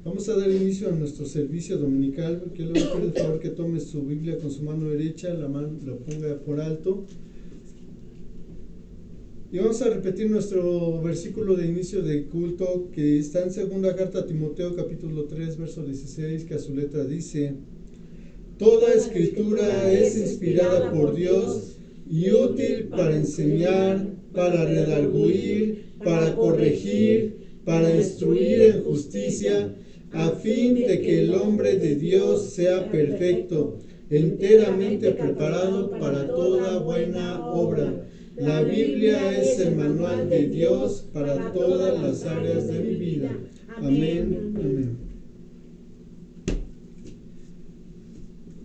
Vamos a dar inicio a nuestro servicio dominical. Que le voy a pedir el favor que tome su Biblia con su mano derecha, la ponga por alto. Y vamos a repetir nuestro versículo de inicio de culto, que está en segunda carta a Timoteo, capítulo 3, verso 16, que a su letra dice: Toda escritura es inspirada por Dios y útil para enseñar, para redarguir, para corregir, para instruir en justicia, a fin de que el hombre de Dios sea perfecto, enteramente preparado para toda buena obra. La Biblia es el manual de Dios para todas las áreas de mi vida. Amén. Amén.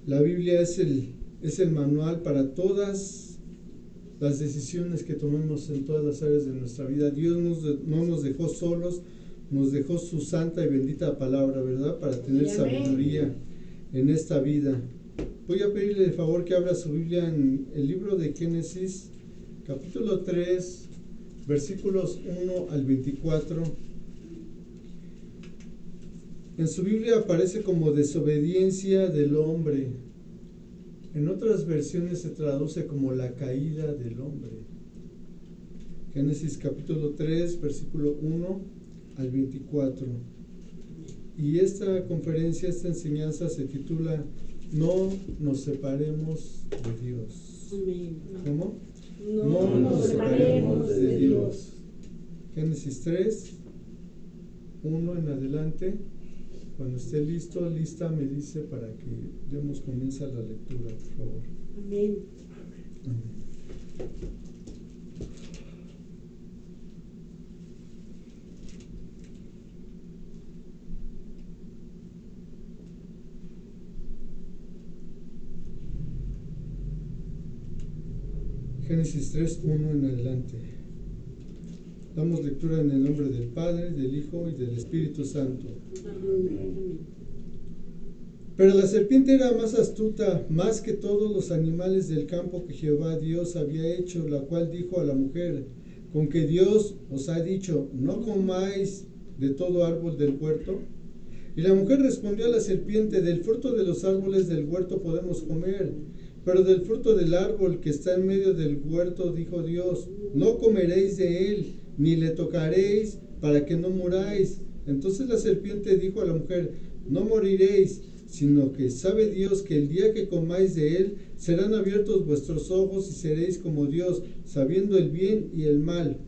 La Biblia es el manual para todas las decisiones que tomemos en todas las áreas de nuestra vida. Dios no nos dejó solos, nos dejó su santa y bendita palabra, ¿verdad? Para tener sabiduría en esta vida. Voy a pedirle el favor que abra su Biblia en el libro de Génesis, capítulo 3, versículos 1 al 24. En su Biblia aparece como desobediencia del hombre. En otras versiones se traduce como la caída del hombre. Génesis capítulo 3, versículo 1 al 24. Y esta conferencia, esta enseñanza se titula No nos separemos de Dios. ¿Cómo? No nos separemos de Dios. Génesis 3, 1 en adelante. Cuando esté listo, lista, me dice para que demos comienzo a la lectura, por favor. Amén. Amén. Génesis 3, 1 en adelante. Damos lectura en el nombre del Padre, del Hijo y del Espíritu Santo. Amén. Pero la serpiente era más astuta, más que todos los animales del campo que Jehová Dios había hecho, la cual dijo a la mujer: ¿Con que Dios os ha dicho, no comáis de todo árbol del huerto? Y la mujer respondió a la serpiente: Del fruto de los árboles del huerto podemos comer, pero del fruto del árbol que está en medio del huerto, dijo Dios, no comeréis de él, ni le tocaréis, para que no muráis. Entonces la serpiente dijo a la mujer: No moriréis, sino que sabe Dios que el día que comáis de él, serán abiertos vuestros ojos y seréis como Dios, sabiendo el bien y el mal.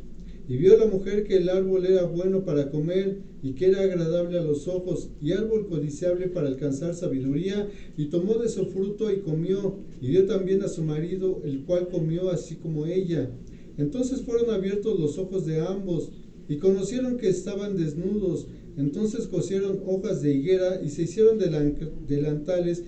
Y vio la mujer que el árbol era bueno para comer, y que era agradable a los ojos, y árbol codiciable para alcanzar sabiduría, y tomó de su fruto y comió, y dio también a su marido, el cual comió así como ella. Entonces fueron abiertos los ojos de ambos, y conocieron que estaban desnudos. Entonces cosieron hojas de higuera, y se hicieron delantales,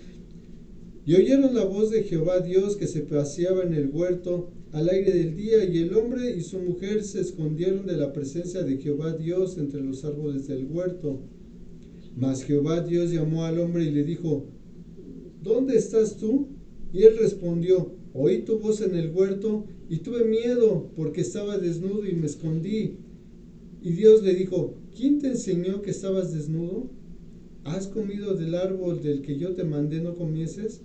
y oyeron la voz de Jehová Dios que se paseaba en el huerto al aire del día, y el hombre y su mujer se escondieron de la presencia de Jehová Dios entre los árboles del huerto. Mas Jehová Dios llamó al hombre y le dijo: ¿Dónde estás tú? Y él respondió: Oí tu voz en el huerto, y tuve miedo, porque estaba desnudo y me escondí. Y Dios le dijo: ¿Quién te enseñó que estabas desnudo? ¿Has comido del árbol del que yo te mandé no comieses?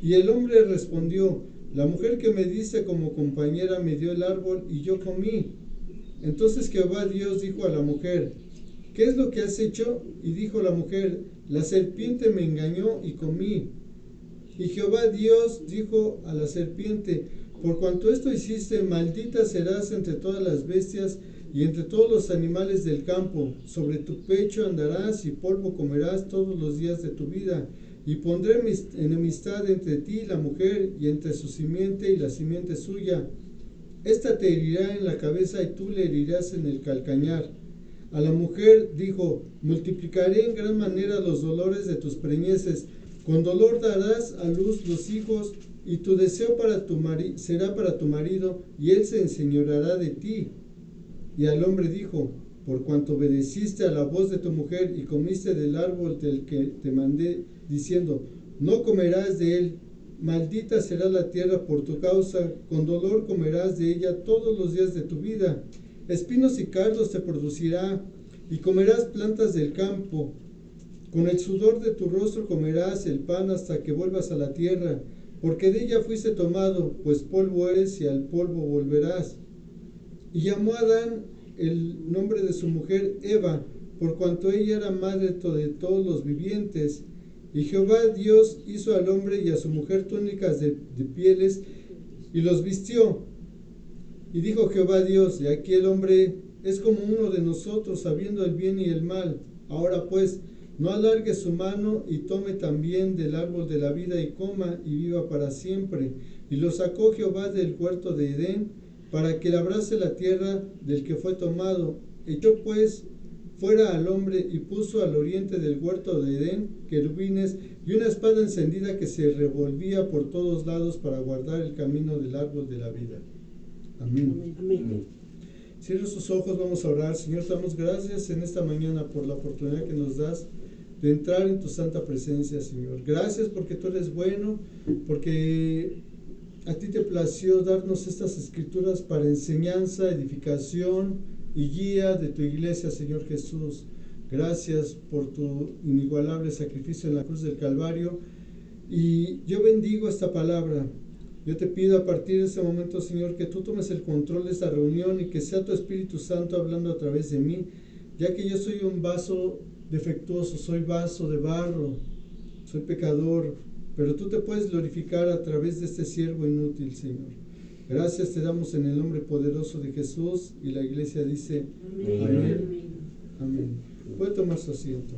Y el hombre respondió: La mujer que me diste como compañera me dio el árbol y yo comí. Entonces Jehová Dios dijo a la mujer: ¿Qué es lo que has hecho? Y dijo la mujer: La serpiente me engañó y comí. Y Jehová Dios dijo a la serpiente: Por cuanto esto hiciste, maldita serás entre todas las bestias y entre todos los animales del campo. Sobre tu pecho andarás y polvo comerás todos los días de tu vida. Y pondré mi enemistad entre ti y la mujer, y entre su simiente y la simiente suya. Esta te herirá en la cabeza y tú le herirás en el calcañar. A la mujer dijo: Multiplicaré en gran manera los dolores de tus preñeces. Con dolor darás a luz los hijos, y tu deseo será para tu marido, y él se enseñoreará de ti. Y al hombre dijo: Por cuanto obedeciste a la voz de tu mujer y comiste del árbol del que te mandé, diciendo, no comerás de él, maldita será la tierra por tu causa, con dolor comerás de ella todos los días de tu vida. Espinos y cardos te producirá, y comerás plantas del campo. Con el sudor de tu rostro comerás el pan hasta que vuelvas a la tierra, porque de ella fuiste tomado, pues polvo eres y al polvo volverás. Y llamó a Adán el nombre de su mujer Eva, por cuanto ella era madre de todos los vivientes. Y Jehová Dios hizo al hombre y a su mujer túnicas de pieles, y los vistió. Y dijo Jehová Dios: he aquí el hombre es como uno de nosotros, sabiendo el bien y el mal. Ahora pues, no alargue su mano y tome también del árbol de la vida y coma y viva para siempre. Y lo sacó Jehová del huerto de Edén, para que labrase la tierra del que fue tomado. Echó pues fuera al hombre y puso al oriente del huerto de Edén querubines y una espada encendida que se revolvía por todos lados para guardar el camino del árbol de la vida. Amén. Amén. Cierra sus ojos, vamos a orar. Señor, te damos gracias en esta mañana por la oportunidad que nos das de entrar en tu santa presencia, Señor. Gracias porque tú eres bueno, porque a ti te plació darnos estas escrituras para enseñanza, edificación y guía de tu iglesia, Señor Jesús. Gracias por tu inigualable sacrificio en la cruz del Calvario. Y yo bendigo esta palabra. Yo te pido a partir de este momento, Señor, que tú tomes el control de esta reunión y que sea tu Espíritu Santo hablando a través de mí, ya que yo soy un vaso defectuoso, soy vaso de barro, soy pecador, pero tú te puedes glorificar a través de este siervo inútil, Señor. Gracias te damos en el nombre poderoso de Jesús, y la iglesia dice amén. Amén. Amén. Puede tomar su asiento.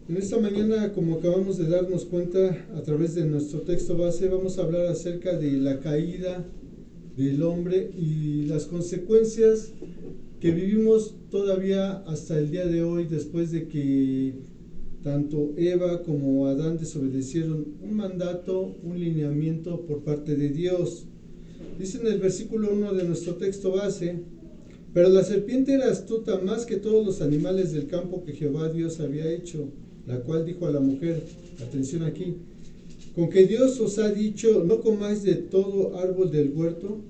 En esta mañana, como acabamos de darnos cuenta a través de nuestro texto base, vamos a hablar acerca de la caída del hombre y las consecuencias que vivimos todavía hasta el día de hoy, después de que tanto Eva como Adán desobedecieron un mandato, un lineamiento por parte de Dios. Dice en el versículo 1 de nuestro texto base: pero la serpiente era astuta más que todos los animales del campo que Jehová Dios había hecho, la cual dijo a la mujer, atención aquí, con que Dios os ha dicho, no comáis de todo árbol del huerto.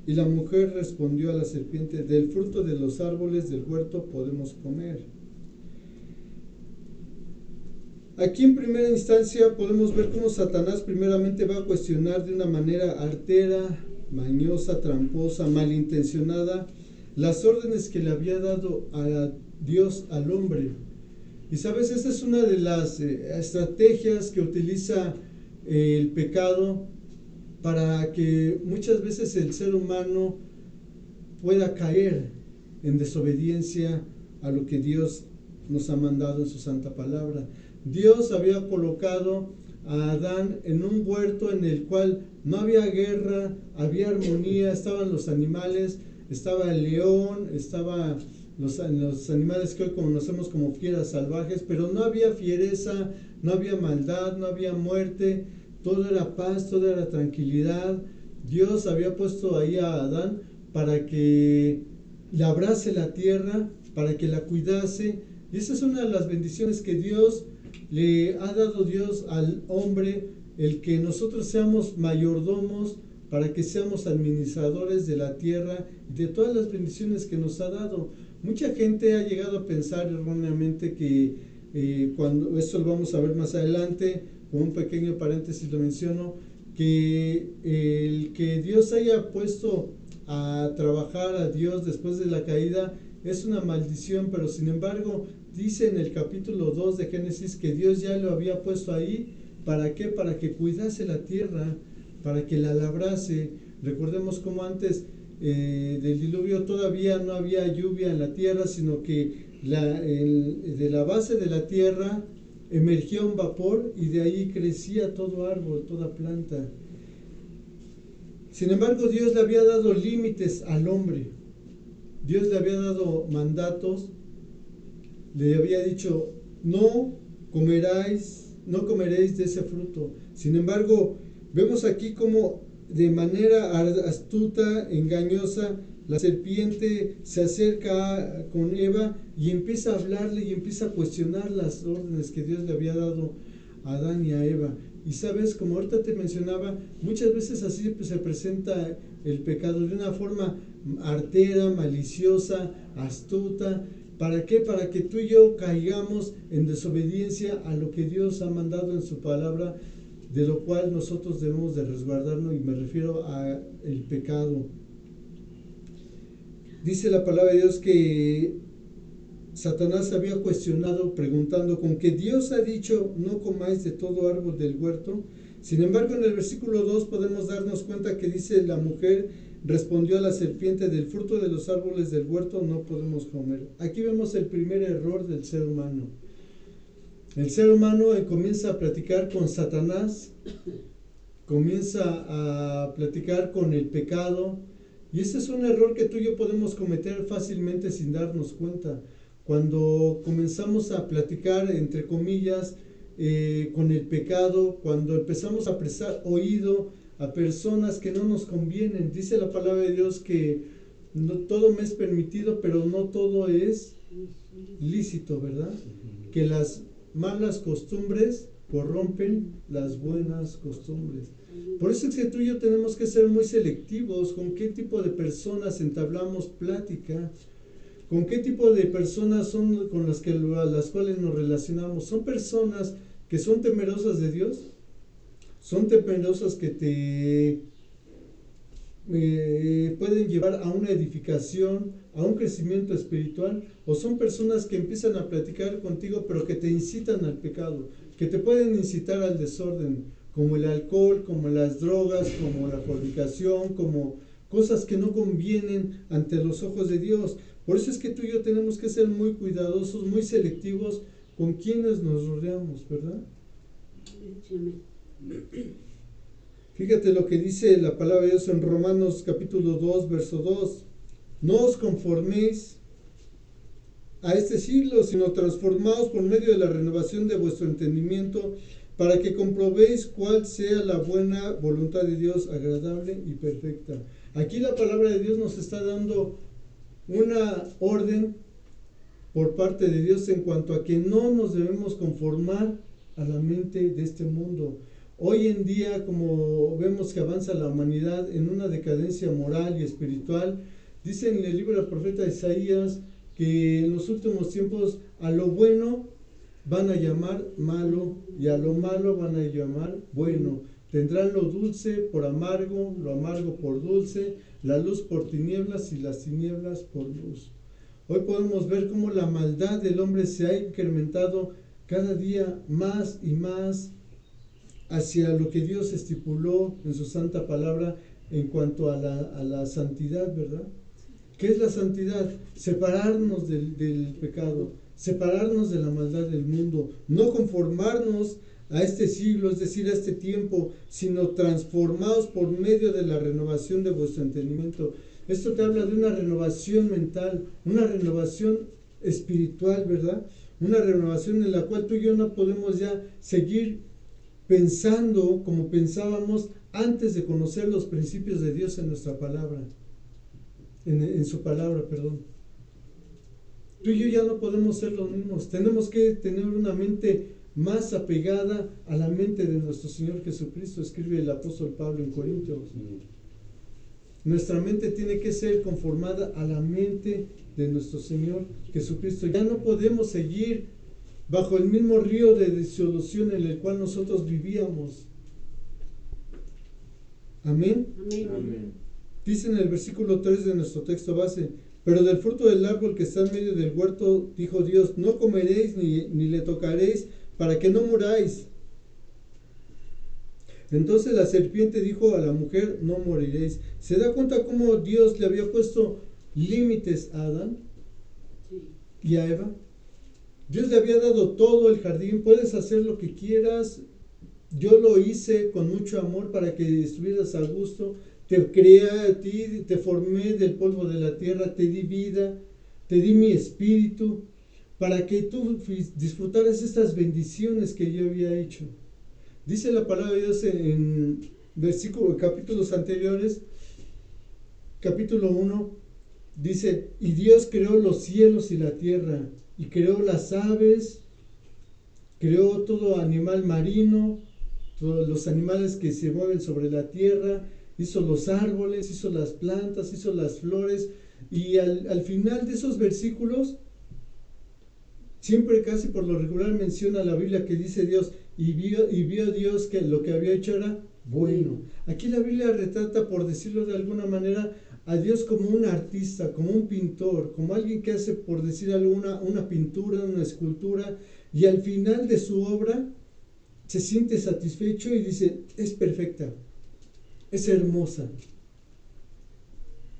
Y la mujer respondió a la serpiente, del fruto de los árboles del huerto podemos comer. Aquí en primera instancia podemos ver cómo Satanás primeramente va a cuestionar de una manera artera, mañosa, tramposa, malintencionada las órdenes que le había dado a Dios al hombre. Y sabes, esta es una de las estrategias que utiliza el pecado para que muchas veces el ser humano pueda caer en desobediencia a lo que Dios nos ha mandado en su santa palabra. Dios había colocado a Adán en un huerto en el cual no había guerra, había armonía, estaban los animales, estaba el león, estaban los animales que hoy conocemos como fieras salvajes, pero no había fiereza, no había maldad, no había muerte, todo era paz, todo era tranquilidad. Dios había puesto ahí a Adán para que labrase la tierra, para que la cuidase, y esa es una de las bendiciones que Dios le ha dado Dios al hombre, el que nosotros seamos mayordomos, para que seamos administradores de la tierra y de todas las bendiciones que nos ha dado. Mucha gente ha llegado a pensar erróneamente que cuando esto lo vamos a ver más adelante, con un pequeño paréntesis lo menciono, que el que Dios haya puesto a trabajar a Dios después de la caída es una maldición, pero sin embargo dice en el capítulo 2 de Génesis que Dios ya lo había puesto ahí. ¿Para qué? Para que cuidase la tierra, para que la labrase. Recordemos cómo antes del diluvio todavía no había lluvia en la tierra, sino que de la base de la tierra emergía un vapor y de ahí crecía todo árbol, toda planta. Sin embargo, Dios le había dado límites al hombre. Dios le había dado mandatos, le había dicho, no comeréis de ese fruto. Sin embargo, vemos aquí como de manera astuta, engañosa, la serpiente se acerca con Eva y empieza a hablarle y empieza a cuestionar las órdenes que Dios le había dado a Adán y a Eva. Y sabes, como ahorita te mencionaba, muchas veces así pues, se presenta el pecado de una forma artera, maliciosa, astuta. ¿Para qué? Para que tú y yo caigamos en desobediencia a lo que Dios ha mandado en su palabra, de lo cual nosotros debemos de resguardarnos, y me refiero a el pecado. Dice la palabra de Dios que Satanás había cuestionado preguntando: ¿con que Dios ha dicho no comáis de todo árbol del huerto? Sin embargo, en el versículo 2 podemos darnos cuenta que dice: la mujer respondió a la serpiente: del fruto de los árboles del huerto no podemos comer. Aquí vemos el primer error del ser humano. El ser humano comienza a platicar con Satanás, comienza a platicar con el pecado, y ese es un error que tú y yo podemos cometer fácilmente sin darnos cuenta. Cuando comenzamos a platicar, entre comillas, con el pecado, cuando empezamos a prestar oído a personas que no nos convienen. Dice la palabra de Dios que no todo me es permitido, pero no todo es lícito, ¿verdad? Que las malas costumbres corrompen las buenas costumbres. Por eso es que tú y yo tenemos que ser muy selectivos con qué tipo de personas entablamos plática, con qué tipo de personas son con las cuales nos relacionamos. Son personas que son temerosas de Dios, son temerosas que te pueden llevar a una edificación, a un crecimiento espiritual, o son personas que empiezan a platicar contigo pero que te incitan al pecado, que te pueden incitar al desorden, como el alcohol, como las drogas, como la fornicación, como cosas que no convienen ante los ojos de Dios. Por eso es que tú y yo tenemos que ser muy cuidadosos, muy selectivos con quienes nos rodeamos, ¿verdad? Fíjate lo que dice la palabra de Dios en Romanos capítulo 2, verso 2. No os conforméis a este siglo, sino transformaos por medio de la renovación de vuestro entendimiento, para que comprobéis cuál sea la buena voluntad de Dios, agradable y perfecta. Aquí la palabra de Dios nos está dando una orden por parte de Dios en cuanto a que no nos debemos conformar a la mente de este mundo. Hoy en día, como vemos que avanza la humanidad en una decadencia moral y espiritual, dice en el libro del profeta Isaías que en los últimos tiempos a lo bueno van a llamar malo y a lo malo van a llamar bueno. Tendrán lo dulce por amargo, lo amargo por dulce, la luz por tinieblas y las tinieblas por luz. Hoy podemos ver cómo la maldad del hombre se ha incrementado cada día más y más hacia lo que Dios estipuló en su santa palabra en cuanto a la santidad, ¿verdad? ¿Qué es la santidad? Separarnos del pecado, separarnos de la maldad del mundo, no conformarnos a este siglo, es decir, a este tiempo, sino transformados por medio de la renovación de vuestro entendimiento. Esto te habla de una renovación mental, una renovación espiritual, ¿verdad? Una renovación en la cual tú y yo no podemos ya seguir pensando como pensábamos antes de conocer los principios de Dios en nuestra palabra, en su palabra, perdón. Tú y yo ya no podemos ser los mismos. Tenemos que tener una mente más apegada a la mente de nuestro Señor Jesucristo, escribe el apóstol Pablo en Corintios. Nuestra mente tiene que ser conformada a la mente de nuestro Señor Jesucristo. Ya no podemos seguir bajo el mismo río de disolución en el cual nosotros vivíamos. Amén. Amén. Dice en el versículo 3 de nuestro texto base: pero del fruto del árbol que está en medio del huerto, dijo Dios, no comeréis ni le tocaréis, para que no muráis. Entonces la serpiente dijo a la mujer, no moriréis. ¿Se da cuenta cómo Dios le había puesto límites a Adán y a Eva? Dios le había dado todo el jardín, puedes hacer lo que quieras, yo lo hice con mucho amor para que estuvieras a gusto, te creé a ti, te formé del polvo de la tierra, te di vida, te di mi espíritu, para que tú disfrutaras estas bendiciones que yo había hecho. Dice la palabra de Dios en capítulos anteriores, capítulo 1, dice, y Dios creó los cielos y la tierra, y creó las aves, creó todo animal marino, todos los animales que se mueven sobre la tierra, hizo los árboles, hizo las plantas, hizo las flores, y al final de esos versículos, siempre casi por lo regular menciona la Biblia que dice Dios, y vio Dios que lo que había hecho era bueno. Aquí la Biblia retrata, por decirlo de alguna manera, a Dios como un artista, como un pintor, como alguien que hace, por decir algo, una pintura, una escultura, y al final de su obra se siente satisfecho y dice, es perfecta, es hermosa.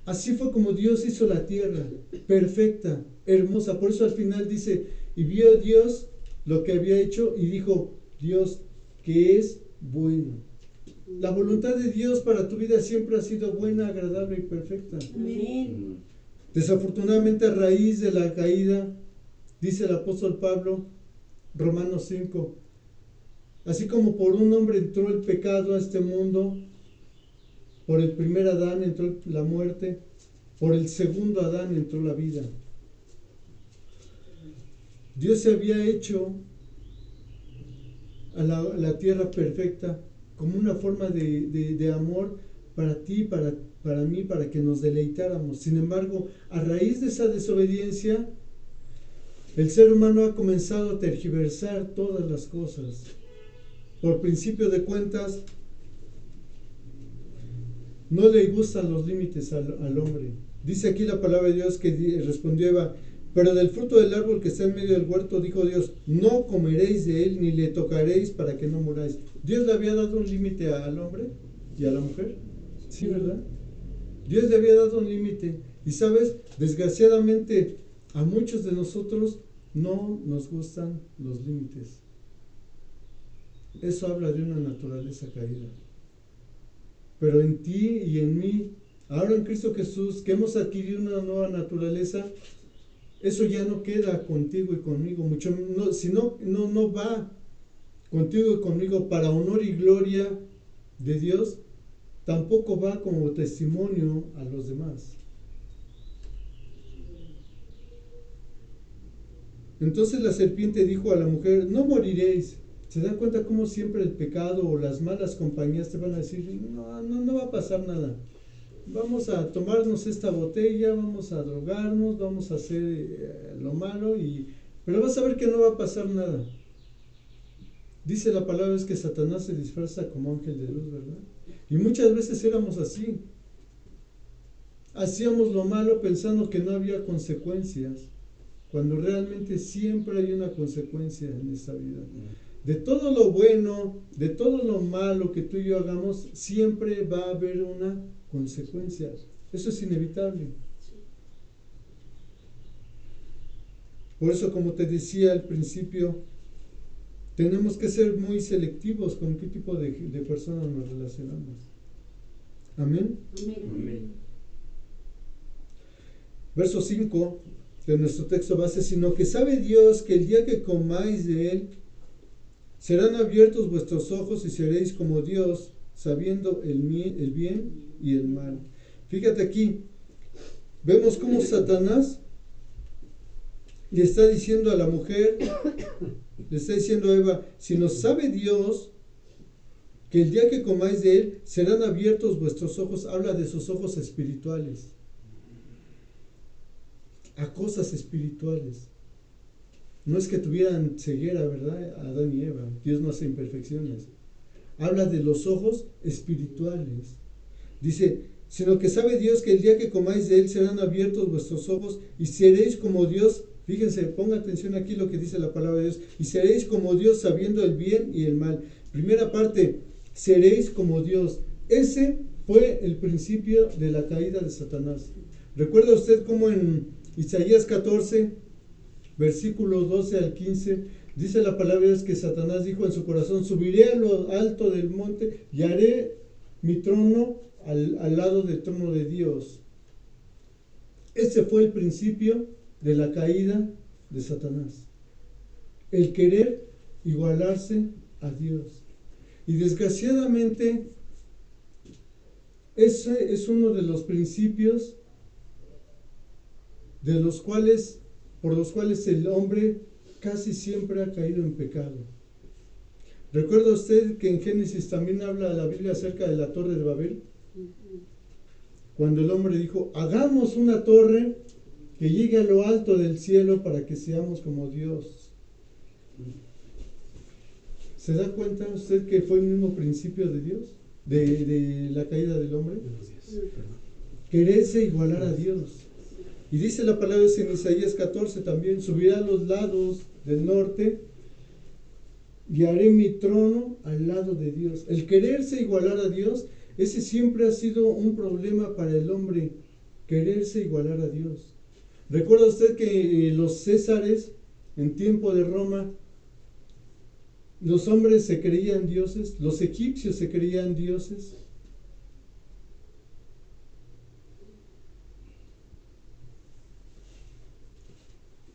Así fue como Dios hizo la tierra, perfecta, hermosa. Por eso al final dice, y vio Dios lo que había hecho y dijo, Dios, que es bueno. La voluntad de Dios para tu vida siempre ha sido buena, agradable y perfecta. Amén. Desafortunadamente, a raíz de la caída, dice el apóstol Pablo, Romanos 5, así como por un hombre entró el pecado a este mundo, por el primer Adán entró la muerte, por el segundo Adán entró la vida. Dios se había hecho a la tierra perfecta como una forma de amor para ti, para mí, para que nos deleitáramos. Sin embargo, a raíz de esa desobediencia, el ser humano ha comenzado a tergiversar todas las cosas. Por principio de cuentas, no le gustan los límites al hombre. Dice aquí la palabra de Dios que respondió Eva, pero del fruto del árbol que está en medio del huerto, dijo Dios, no comeréis de él ni le tocaréis para que no muráis. ¿Dios le había dado un límite al hombre y a la mujer? Sí, ¿verdad? Dios le había dado un límite. Y sabes, desgraciadamente a muchos de nosotros no nos gustan los límites. Eso habla de una naturaleza caída. Pero en ti y en mí, ahora en Cristo Jesús, que hemos adquirido una nueva naturaleza, eso ya no queda contigo y conmigo, mucho no, si no va contigo y conmigo para honor y gloria de Dios, tampoco va como testimonio a los demás. Entonces la serpiente dijo a la mujer, no moriréis. ¿Se dan cuenta cómo siempre el pecado o las malas compañías te van a decir, no va a pasar nada? Vamos a tomarnos esta botella, vamos a drogarnos, vamos a hacer lo malo, pero vas a ver que no va a pasar nada. Dice la palabra es que Satanás se disfraza como ángel de luz, ¿verdad? Y muchas veces éramos así. Hacíamos lo malo pensando que no había consecuencias, cuando realmente siempre hay una consecuencia en esta vida. De todo lo bueno, de todo lo malo que tú y yo hagamos, siempre va a haber una consecuencia. Eso es inevitable. Por eso, como te decía al principio, tenemos que ser muy selectivos con qué tipo de personas nos relacionamos. Amén. Amén. Verso 5 de nuestro texto base, sino que sabe Dios que el día que comáis de él, serán abiertos vuestros ojos y seréis como Dios, sabiendo el bien y el mal. Fíjate aquí, vemos cómo Satanás le está diciendo a la mujer, le está diciendo a Eva, si no sabe Dios que el día que comáis de él, serán abiertos vuestros ojos, habla de sus ojos espirituales, a cosas espirituales. No es que tuvieran ceguera, ¿verdad? Adán y Eva. Dios no hace imperfecciones. Habla de los ojos espirituales. Dice, sino que sabe Dios que el día que comáis de él serán abiertos vuestros ojos y seréis como Dios. Fíjense, ponga atención aquí lo que dice la palabra de Dios. Y seréis como Dios sabiendo el bien y el mal. Primera parte, seréis como Dios. Ese fue el principio de la caída de Satanás. ¿Recuerda usted cómo en Isaías 14... versículos 12 al 15, dice la palabra es que Satanás dijo en su corazón, subiré a lo alto del monte y haré mi trono al lado del trono de Dios. Ese fue el principio de la caída de Satanás. El querer igualarse a Dios. Y desgraciadamente, ese es uno de los principios por los cuales el hombre casi siempre ha caído en pecado. ¿Recuerda usted que en Génesis también habla la Biblia acerca de la torre de Babel? Cuando el hombre dijo, hagamos una torre que llegue a lo alto del cielo para que seamos como Dios. ¿Se da cuenta usted que fue el mismo principio de Dios? De la caída del hombre. Quererse igualar a Dios. Y dice la palabra en Isaías 14 también, subiré a los lados del norte y haré mi trono al lado de Dios. El quererse igualar a Dios, ese siempre ha sido un problema para el hombre, quererse igualar a Dios. ¿Recuerda usted que los césares, en tiempo de Roma, los hombres se creían dioses? Los egipcios se creían dioses.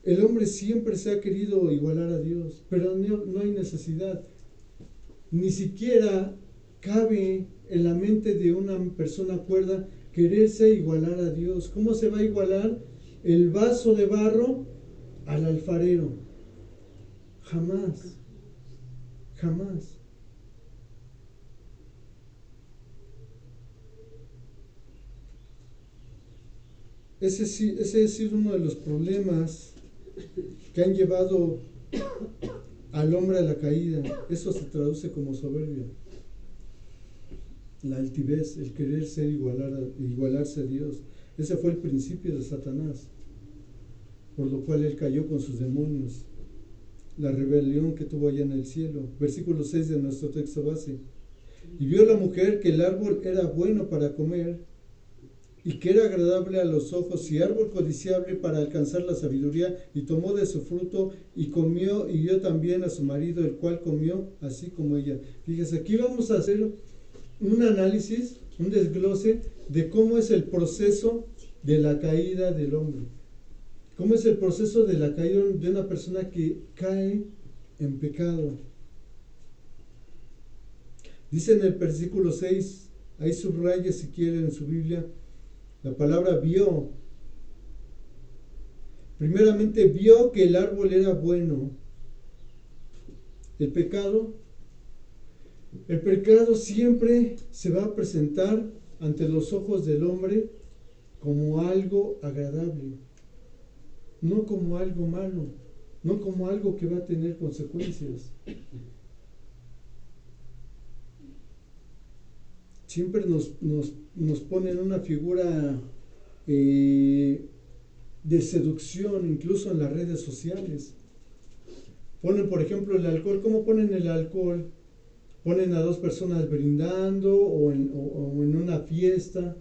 El hombre siempre se ha querido igualar a Dios, pero no hay necesidad. Ni siquiera cabe en la mente de una persona cuerda quererse igualar a Dios. ¿Cómo se va a igualar el vaso de barro al alfarero? Jamás. Jamás. Ese ha sido uno de los problemas que han llevado al hombre a la caída. Eso se traduce como soberbia. La altivez, el querer ser igualarse a Dios. Ese fue el principio de Satanás, por lo cual él cayó con sus demonios. La rebelión que tuvo allá en el cielo. Versículo 6 de nuestro texto base. Y vio la mujer que el árbol era bueno para comer y que era agradable a los ojos y árbol codiciable para alcanzar la sabiduría, y tomó de su fruto y comió, y dio también a su marido, el cual comió así como ella. Fíjese, aquí vamos a hacer un análisis, un desglose de cómo es el proceso de la caída del hombre. ¿Cómo es el proceso de la caída de una persona que cae en pecado? Dice en el versículo 6, ahí subraya si quieren en su Biblia, la palabra vio. Primeramente vio que el árbol era bueno. El pecado siempre se va a presentar ante los ojos del hombre como algo agradable, no como algo malo, no como algo que va a tener consecuencias. Siempre nos ponen una figura de seducción, incluso en las redes sociales. Ponen, por ejemplo, el alcohol. ¿Cómo ponen el alcohol? Ponen a dos personas brindando o en una fiesta.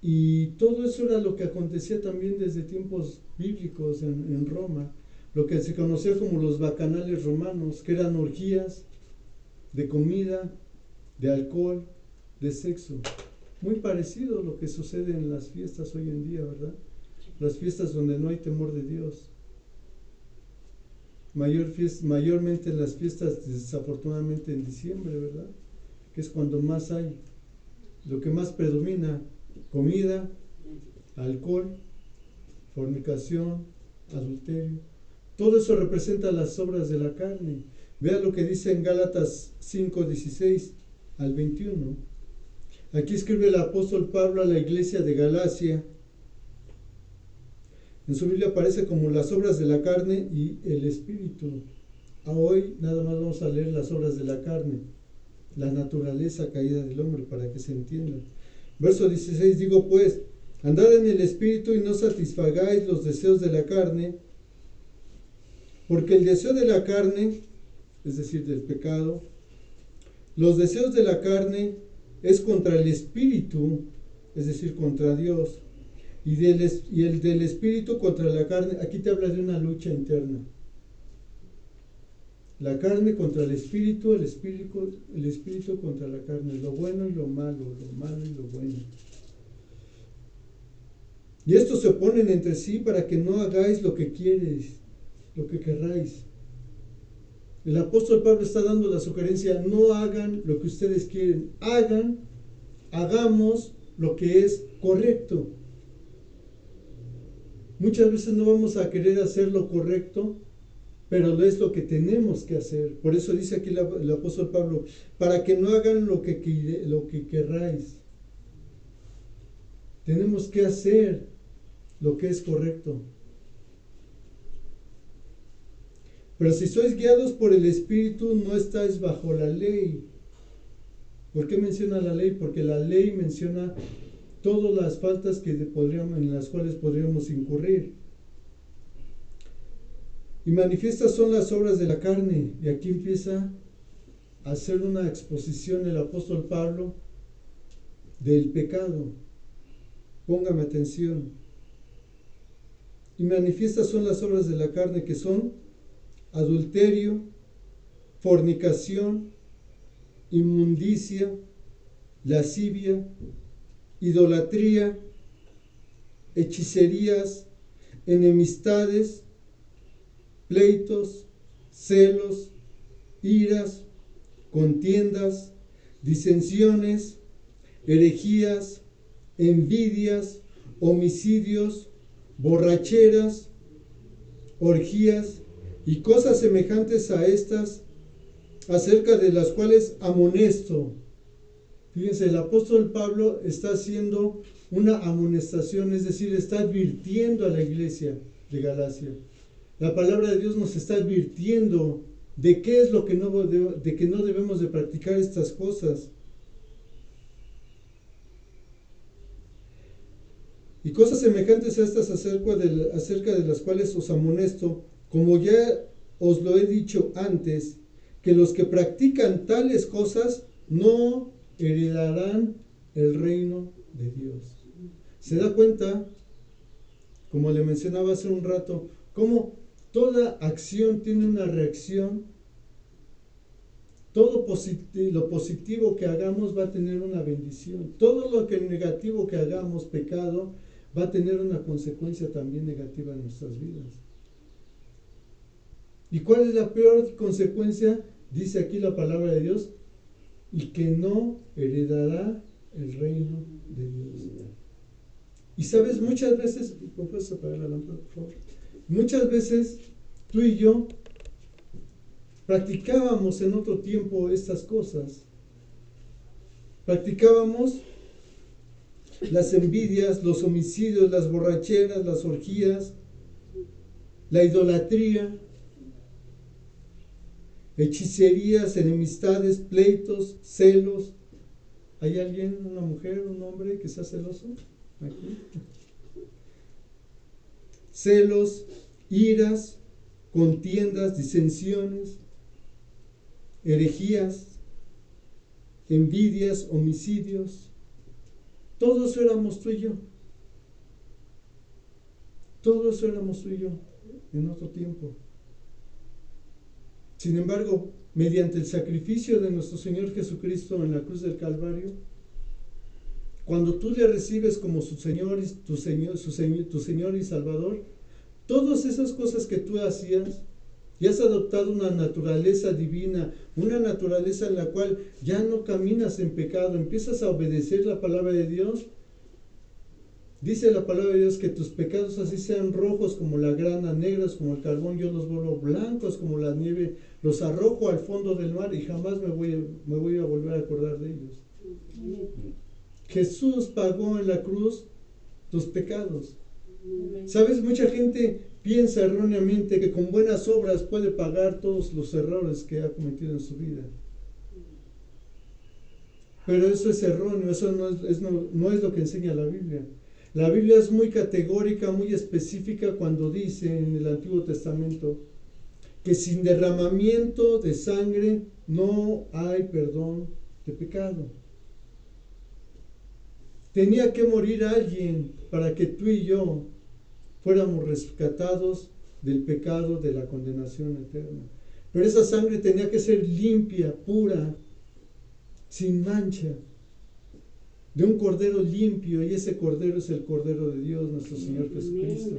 Y todo eso era lo que acontecía también desde tiempos bíblicos en Roma. Lo que se conocía como los bacanales romanos, que eran orgías de comida, de alcohol, de sexo. Muy parecido a lo que sucede en las fiestas hoy en día, ¿verdad? Las fiestas donde no hay temor de Dios. Mayormente en las fiestas, desafortunadamente en diciembre, ¿verdad? Que es cuando más hay. Lo que más predomina, comida, alcohol, fornicación, adulterio. Todo eso representa las obras de la carne. Vea lo que dice en Gálatas 5:16 al 21. Aquí escribe el apóstol Pablo a la iglesia de Galacia. En su Biblia aparece como las obras de la carne y el espíritu. Hoy nada más vamos a leer las obras de la carne, la naturaleza caída del hombre, para que se entienda. Verso 16, digo pues, andad en el espíritu y no satisfagáis los deseos de la carne, porque el deseo de la carne, es decir, del pecado, los deseos de la carne es contra el espíritu, es decir, contra Dios, y el del espíritu contra la carne. Aquí te habla de una lucha interna. La carne contra el espíritu contra la carne, lo bueno y lo malo y lo bueno. Y estos se oponen entre sí para que no hagáis lo que quieres, lo que querráis. El apóstol Pablo está dando la sugerencia: no hagan lo que ustedes quieren, hagamos lo que es correcto. Muchas veces no vamos a querer hacer lo correcto pero es lo que tenemos que hacer. Por eso dice aquí el apóstol Pablo, para que no hagan lo que querráis. Tenemos que hacer lo que es correcto. Pero si sois guiados por el Espíritu, no estáis bajo la ley. ¿Por qué menciona la ley? Porque la ley menciona todas las faltas en las cuales podríamos incurrir. Y manifiestas son las obras de la carne. Y aquí empieza a hacer una exposición el apóstol Pablo del pecado. Póngame atención. Y manifiestas son las obras de la carne, que son adulterio, fornicación, inmundicia, lascivia, idolatría, hechicerías, enemistades, pleitos, celos, iras, contiendas, disensiones, herejías, envidias, homicidios, borracheras, orgías y cosas semejantes a estas, acerca de las cuales amonesto. Fíjense, el apóstol Pablo está haciendo una amonestación, es decir, está advirtiendo a la iglesia de Galacia. La palabra de Dios nos está advirtiendo de qué es lo que de que no debemos de practicar estas cosas. Y cosas semejantes a estas acerca de las cuales os amonesto, como ya os lo he dicho antes, que los que practican tales cosas no heredarán el reino de Dios. ¿Se da cuenta? Como le mencionaba hace un rato, cómo toda acción tiene una reacción. Todo lo positivo que hagamos va a tener una bendición. Todo lo negativo que hagamos, pecado, va a tener una consecuencia también negativa en nuestras vidas. ¿Y cuál es la peor consecuencia? Dice aquí la palabra de Dios, y que no heredará el reino de Dios. Y sabes, muchas veces, ¿puedes apagar la lámpara, por favor? Muchas veces tú y yo practicábamos en otro tiempo estas cosas. Practicábamos las envidias, los homicidios, las borracheras, las orgías, la idolatría, hechicerías, enemistades, pleitos, celos. ¿Hay alguien, una mujer, un hombre que sea celoso? Aquí. Celos, iras, contiendas, disensiones, herejías, envidias, homicidios. Todos éramos tú y yo. Todos éramos tú y yo en otro tiempo. Sin embargo, mediante el sacrificio de nuestro Señor Jesucristo en la cruz del Calvario, cuando tú le recibes como su Señor, tu Señor y Salvador, todas esas cosas que tú hacías, ya has adoptado una naturaleza divina, una naturaleza en la cual ya no caminas en pecado, empiezas a obedecer la palabra de Dios. Dice la palabra de Dios que tus pecados así sean rojos como la grana, negros como el carbón, yo los vuelvo blancos como la nieve, los arrojo al fondo del mar y jamás me voy a volver a acordar de ellos. Jesús pagó en la cruz tus pecados. ¿Sabes? Mucha gente piensa erróneamente que con buenas obras puede pagar todos los errores que ha cometido en su vida. Pero eso es erróneo, eso no es lo que enseña la Biblia. La Biblia es muy categórica, muy específica cuando dice en el Antiguo Testamento que sin derramamiento de sangre no hay perdón de pecado. Tenía que morir alguien para que tú y yo fuéramos rescatados del pecado, de la condenación eterna. Pero esa sangre tenía que ser limpia, pura, sin mancha, de un cordero limpio, y ese cordero es el Cordero de Dios, nuestro Señor Jesucristo.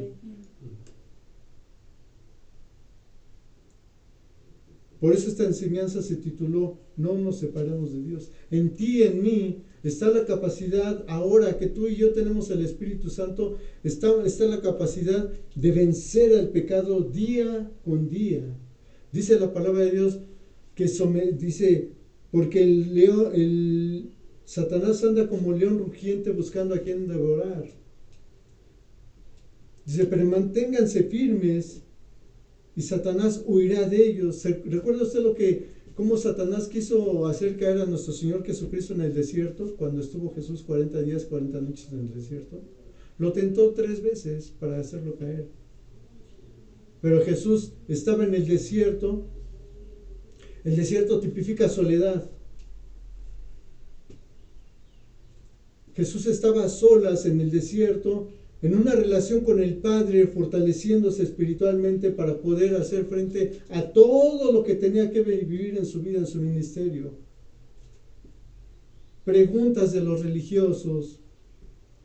Por eso esta enseñanza se tituló No nos separemos de Dios. En ti y en mí está la capacidad, ahora que tú y yo tenemos el Espíritu Santo, está la capacidad de vencer al pecado día con día. Dice la palabra de Dios que dice, porque el Satanás anda como león rugiente buscando a quien devorar. Dice, pero manténganse firmes y Satanás huirá de ellos. ¿Recuerda usted cómo Satanás quiso hacer caer a nuestro Señor Jesucristo en el desierto, cuando estuvo Jesús 40 días, 40 noches en el desierto? Lo tentó 3 veces para hacerlo caer. Pero Jesús estaba en el desierto. El desierto tipifica soledad. Jesús estaba a solas en el desierto, en una relación con el Padre, fortaleciéndose espiritualmente para poder hacer frente a todo lo que tenía que vivir en su vida, en su ministerio. Preguntas de los religiosos,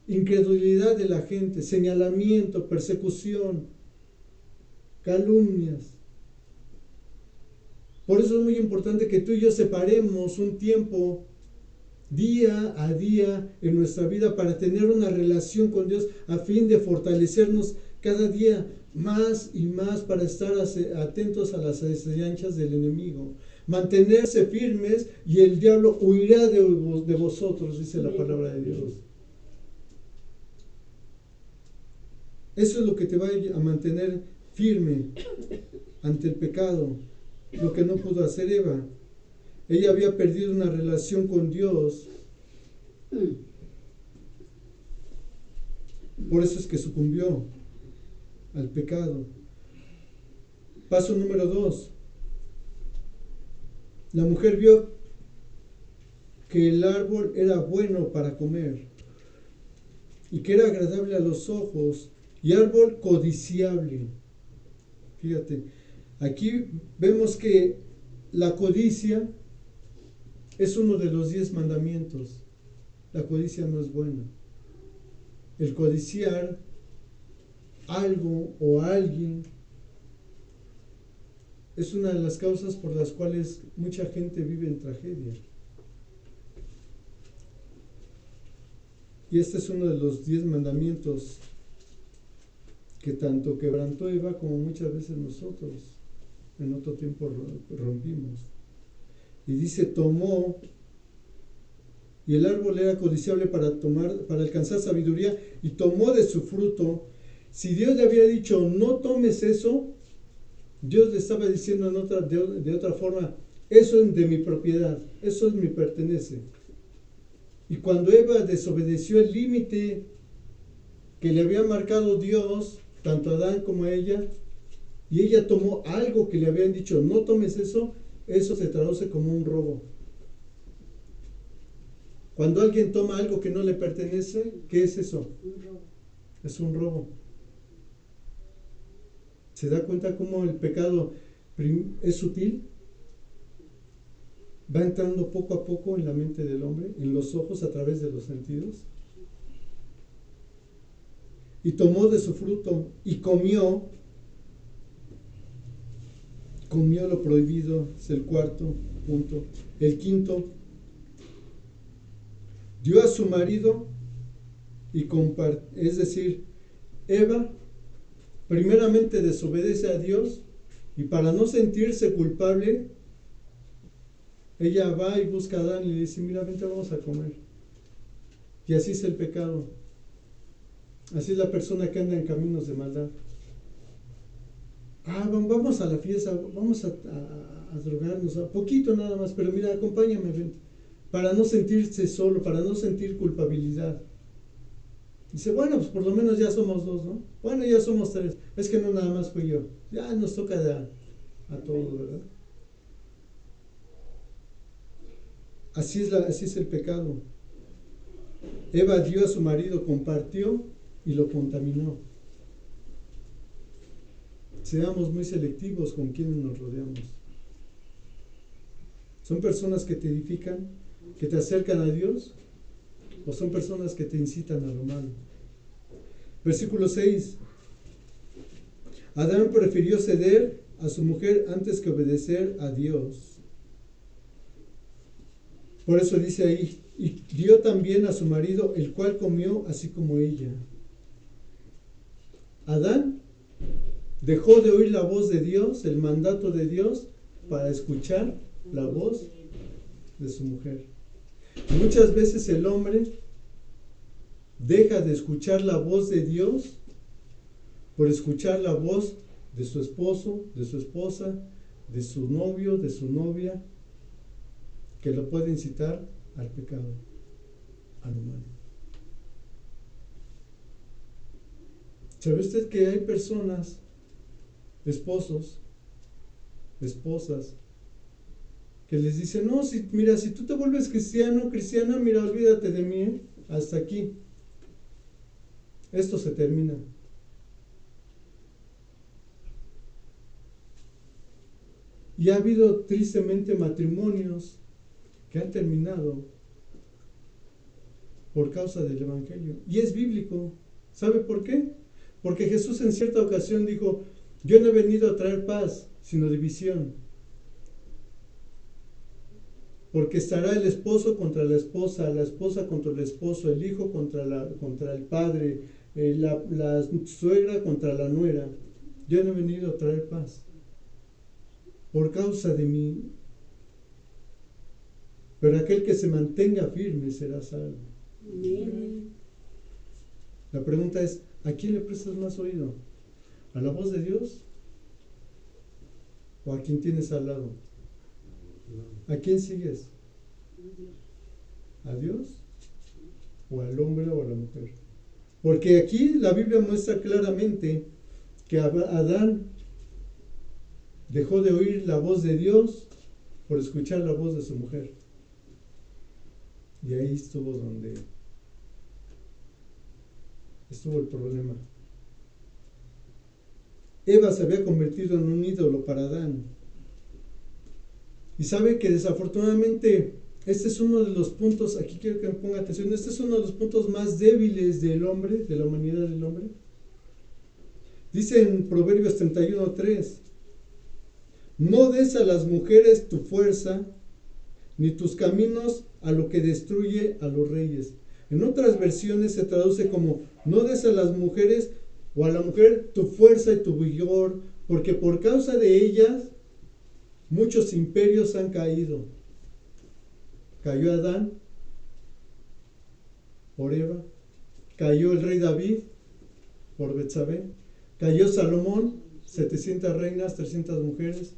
incredulidad de la gente, señalamiento, persecución, calumnias. Por eso es muy importante que tú y yo separemos un tiempo día a día en nuestra vida para tener una relación con Dios a fin de fortalecernos cada día más y más para estar atentos a las acechanzas del enemigo. Mantenerse firmes y el diablo huirá de vosotros, dice la palabra de Dios. Eso es lo que te va a mantener firme ante el pecado, lo que no pudo hacer Eva. Ella había perdido una relación con Dios. Por eso es que sucumbió al pecado. Paso número 2. La mujer vio que el árbol era bueno para comer y que era agradable a los ojos y árbol codiciable. Fíjate, aquí vemos que la codicia es uno de los 10 mandamientos. La codicia no es buena. El codiciar algo o alguien es una de las causas por las cuales mucha gente vive en tragedia. Y este es uno de los 10 mandamientos que tanto quebrantó Eva como muchas veces nosotros en otro tiempo rompimos. Y dice, tomó, y el árbol era codiciable para alcanzar sabiduría, y tomó de su fruto. Si Dios le había dicho, no tomes eso, Dios le estaba diciendo de otra forma, eso es de mi propiedad, eso me pertenece. Y cuando Eva desobedeció el límite que le había marcado Dios, tanto a Adán como a ella, y ella tomó algo que le habían dicho, no tomes eso, eso se traduce como un robo. Cuando alguien toma algo que no le pertenece, ¿qué es eso? Un robo. Es un robo. ¿Se da cuenta cómo el pecado es sutil? Va entrando poco a poco en la mente del hombre, en los ojos, a través de los sentidos. Y tomó de su fruto y comió lo prohibido, es el 4 punto. El 5, dio a su marido y es decir, Eva primeramente desobedece a Dios y para no sentirse culpable, ella va y busca a Adán y le dice, mira, vente, vamos a comer. Y así es el pecado. Así es la persona que anda en caminos de maldad. Vamos a la fiesta, vamos a drogarnos, a poquito nada más, pero mira, acompáñame, ven, para no sentirse solo, para no sentir culpabilidad. Dice, bueno, pues por lo menos ya somos 2, ¿no? Bueno, ya somos 3. Es que no nada más fui yo. Ya nos toca a todos, ¿verdad? Así es el pecado. Eva dio a su marido, compartió y lo contaminó. Seamos muy selectivos con quienes nos rodeamos. ¿Son personas que te edifican, que te acercan a Dios? ¿O son personas que te incitan a lo malo? Versículo 6. Adán prefirió ceder a su mujer antes que obedecer a Dios. Por eso dice ahí, y dio también a su marido, el cual comió así como ella. Adán dejó de oír la voz de Dios, el mandato de Dios, para escuchar la voz de su mujer. Muchas veces el hombre deja de escuchar la voz de Dios por escuchar la voz de su esposo, de su esposa, de su novio, de su novia, que lo puede incitar al pecado, al humano. ¿Sabe usted que hay personas, esposos, esposas, que les dicen, no, mira, si tú te vuelves cristiano, cristiana, mira, olvídate de mí, hasta aquí. Esto se termina. Y ha habido tristemente matrimonios que han terminado por causa del Evangelio. Y es bíblico. ¿Sabe por qué? Porque Jesús en cierta ocasión dijo, yo no he venido a traer paz, sino división. Porque estará el esposo contra la esposa contra el esposo, el hijo contra el padre, la suegra contra la nuera. Yo no he venido a traer paz. Por causa de mí. Pero aquel que se mantenga firme será salvo. Amén. La pregunta es, ¿a quién le prestas más oído? ¿A la voz de Dios? ¿O a quién tienes al lado? ¿A quién sigues? ¿A Dios? ¿O al hombre o a la mujer? Porque aquí la Biblia muestra claramente que Adán dejó de oír la voz de Dios por escuchar la voz de su mujer. Y ahí estuvo donde estuvo el problema. Eva se había convertido en un ídolo para Adán. Y sabe que desafortunadamente este es uno de los puntos, aquí quiero que me ponga atención, este es uno de los puntos más débiles del hombre, de la humanidad del hombre. Dice en Proverbios 31:3, no des a las mujeres tu fuerza, ni tus caminos a lo que destruye a los reyes. En otras versiones se traduce como, no des a las mujeres o a la mujer tu fuerza y tu vigor, porque por causa de ellas muchos imperios han caído. Cayó Adán por Eva, cayó el rey David por Betsabé, cayó Salomón, 700 reinas, 300 mujeres.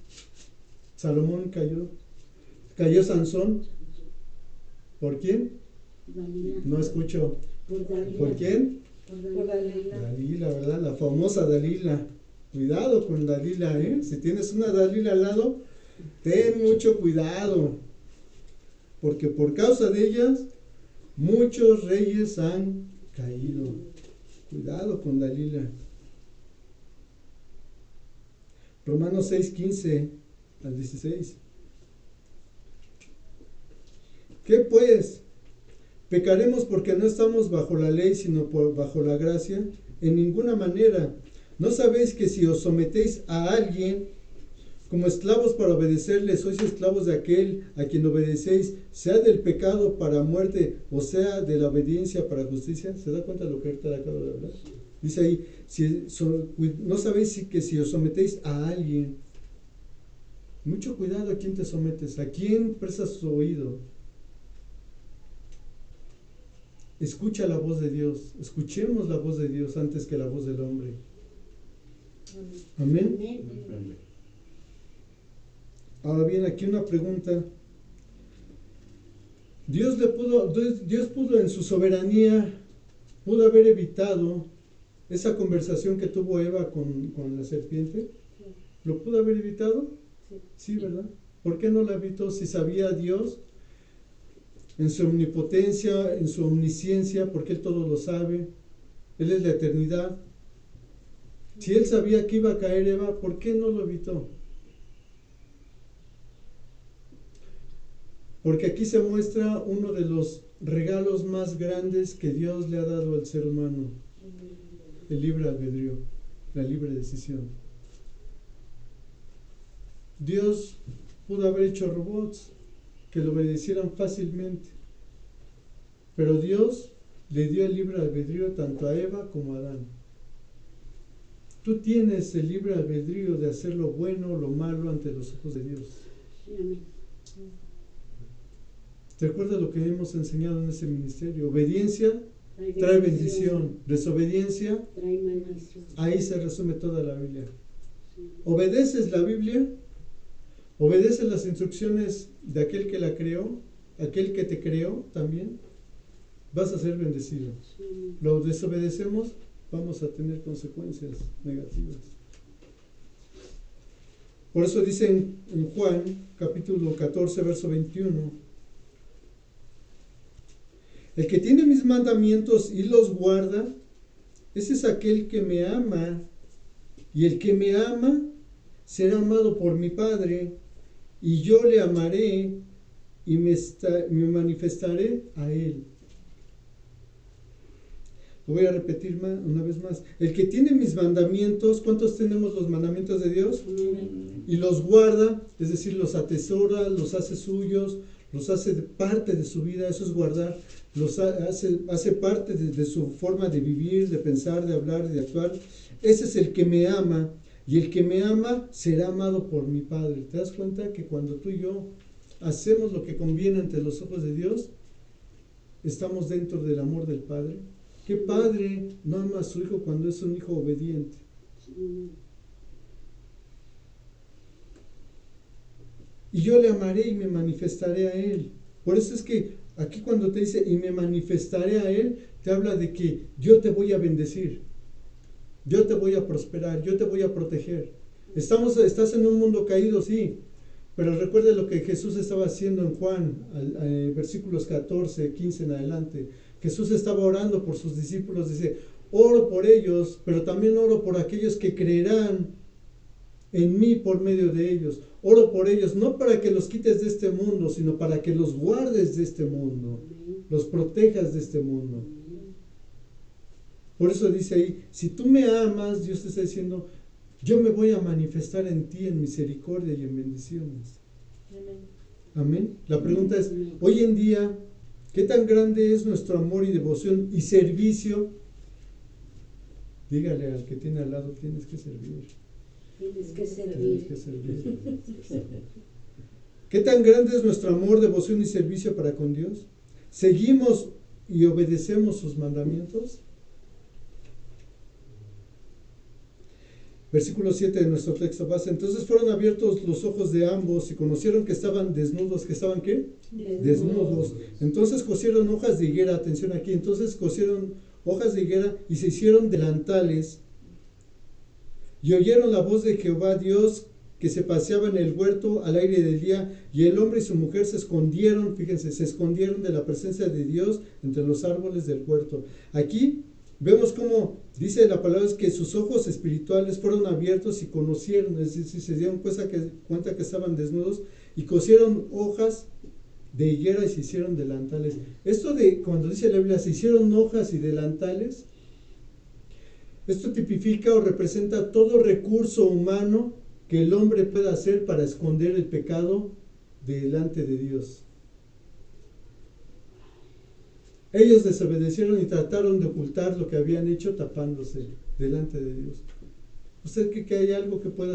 Salomón cayó Sansón. ¿Por quién? Dalila. No escucho. Por Dalila. ¿Por quién? Por Dalila. Dalila, ¿verdad? La famosa Dalila. Cuidado con Dalila, ¿eh? Si tienes una Dalila al lado, ten mucho cuidado. Porque por causa de ellas, muchos reyes han caído. Cuidado con Dalila. Romanos 6:15 al 16. ¿Qué pues? ¿Pecaremos porque no estamos bajo la ley, sino bajo la gracia? En ninguna manera. ¿No sabéis que si os sometéis a alguien como esclavos para obedecerle, sois esclavos de aquel a quien obedecéis, sea del pecado para muerte o sea de la obediencia para justicia? ¿Se da cuenta de lo que ahorita le acabo de hablar? Dice ahí, ¿no sabéis que si os sometéis a alguien? Mucho cuidado a quién te sometes, a quién prestas tu oído. Escucha la voz de Dios, escuchemos la voz de Dios antes que la voz del hombre. Amén. Amén. Ahora bien, aquí una pregunta. Dios pudo en su soberanía, pudo haber evitado esa conversación que tuvo Eva con la serpiente. ¿Lo pudo haber evitado? Sí, ¿verdad? ¿Por qué no la evitó si sabía Dios en su omnipotencia, en su omnisciencia, porque Él todo lo sabe? Él es la eternidad. Si Él sabía que iba a caer Eva, ¿por qué no lo evitó? Porque aquí se muestra uno de los regalos más grandes que Dios le ha dado al ser humano: el libre albedrío, la libre decisión. Dios pudo haber hecho robots, que lo obedecieran fácilmente. Pero Dios le dio el libre albedrío tanto a Eva como a Adán. Tú tienes el libre albedrío de hacer lo bueno o lo malo ante los ojos de Dios. Sí, amén. ¿Te acuerdas lo que hemos enseñado en ese ministerio? Obediencia trae bendición, desobediencia, Trae maldición. ahí se resume toda la Biblia. Sí. ¿Obedeces la Biblia? ¿Obedeces las instrucciones de aquel que la creó? ¿Aquel que te creó también? Vas a ser bendecido. Sí, amén. Lo desobedecemos, vamos a tener consecuencias negativas. Por eso dice en Juan, capítulo 14, verso 21, el que tiene mis mandamientos y los guarda, ese es aquel que me ama, y el que me ama será amado por mi Padre, y yo le amaré y me manifestaré a él. Lo voy a repetir una vez más. El que tiene mis mandamientos, ¿cuántos tenemos los mandamientos de Dios? Amén. Y los guarda, es decir, los atesora, los hace suyos, los hace parte de su vida, eso es guardar, los hace parte de su forma de vivir, de pensar, de hablar, de actuar. Ese es el que me ama, y el que me ama será amado por mi Padre. ¿Te das cuenta que cuando tú y yo hacemos lo que conviene ante los ojos de Dios, estamos dentro del amor del Padre? ¿Qué padre no ama a su hijo cuando es un hijo obediente? Sí, amén. Y yo le amaré y me manifestaré a él. Por eso es que aquí cuando te dice y me manifestaré a él, te habla de que yo te voy a bendecir, yo te voy a prosperar, yo te voy a proteger. Estás en un mundo caído, sí, pero recuerda lo que Jesús estaba haciendo en Juan, versículos 14, 15 en adelante. Jesús estaba orando por sus discípulos, dice, oro por ellos, pero también oro por aquellos que creerán en mí por medio de ellos. Oro por ellos, no para que los quites de este mundo, sino para que los guardes de este mundo, Amén. los protejas de este mundo. Amén. Por eso dice ahí, si tú me amas, Dios te está diciendo, yo me voy a manifestar en ti en misericordia y en bendiciones. Amén. Amén. La pregunta es, hoy en día, ¿qué tan grande es nuestro amor y devoción y servicio? Dígale al que tiene al lado, tienes que servir. Tienes que Tienes servir. que servir. ¿Qué tan grande es nuestro amor, devoción y servicio para con Dios? ¿Seguimos y obedecemos sus mandamientos? Versículo 7 de nuestro texto base. Entonces fueron abiertos los ojos de ambos y conocieron que estaban desnudos. ¿Que estaban qué? Desnudos. Entonces cosieron hojas de higuera, atención aquí, entonces cosieron hojas de higuera y se hicieron delantales. Y oyeron la voz de Jehová Dios que se paseaba en el huerto al aire del día, y el hombre y su mujer se escondieron, fíjense, se escondieron de la presencia de Dios entre los árboles del huerto. Aquí vemos cómo dice la palabra, es que sus ojos espirituales fueron abiertos y conocieron, es decir, se dieron cuenta que estaban desnudos y cosieron hojas de higuera y se hicieron delantales. Esto de cuando dice la Biblia, se hicieron hojas y delantales, esto tipifica o representa todo recurso humano que el hombre pueda hacer para esconder el pecado delante de Dios. Ellos desobedecieron y trataron de ocultar lo que habían hecho tapándose delante de Dios. ¿Usted cree que hay algo que pueda hacer